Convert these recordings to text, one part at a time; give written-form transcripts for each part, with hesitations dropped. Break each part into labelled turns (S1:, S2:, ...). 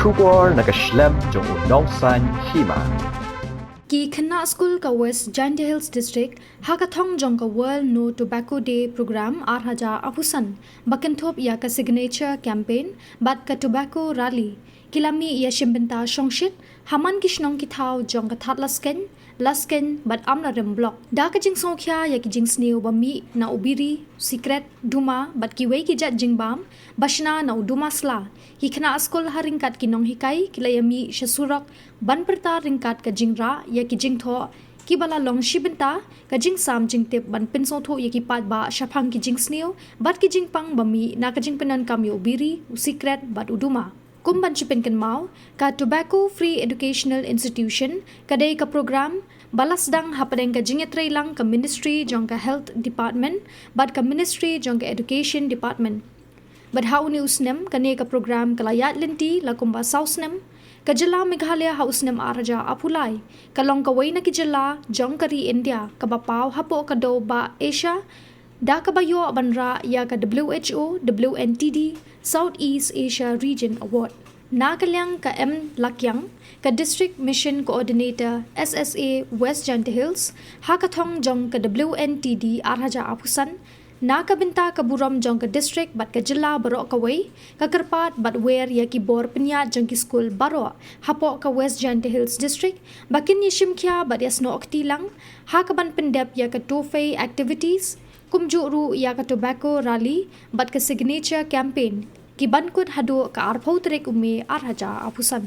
S1: Shubor nakaslem jong unongsan Hima.
S2: Ki Khynnah Skul ka West Jaintia Hills District Thong Jong ka World No Tobacco Day program arhaja apusan bakentop ya ka signature campaign bat ka tobacco rally kilami ya Shim Bynta shongshit haman kishnong kithau jong ka that lasken bat amla rem block da ka jing songkya ya ki jing sneu bami na ubiri secret duma bat ki wei ki jat jing bam bashna na uduma sla hi Khynnah Skul haringkat kinong hikai kilayami shasurak ban perta ringkat ka jingra ya ki jing tho ki bala long shibenta ka jing sam jing tep ban pinso tho ya ki pat ba shapang ki jing sneu bat ki jing pang bami na ka jing penan kam yo ubiri secret bat uduma kumban chipen kan mau ka tobacco free educational institution kadai ka program balasdang hapadeng ka jingetrai lang ka ministry jong ka health department bat ka ministry jong ka education department bat hau news nem kane ka program kalayat linti la kumba sausnem kajala meghalaya hausnem araja apulai kalong kawai na kijala jong kari india kabapaw hapo kado ba asia da kabayo banra ya ka WHO Wntd Southeast Asia Region Award nakalyang ka M Lakyang ka District Mission Coordinator SSA West Jaintia Hills hakathong jong ka Wntd arhaja apusan nakabinta ka buram jong ka district bat ka jilla baro kawai ka karpat bat wer ya ki bor penya jong ki school baro hapo ka West Jaintia Hills district bakin ni shimkya bat yasno oktilang hakaban pendep ya ka Tofei activities kumjuru ya ka tobacco rally bat ka signature campaign ki bankut hadu ka arphau trek ume arhaja apusan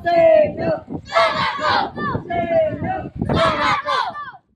S3: Say no.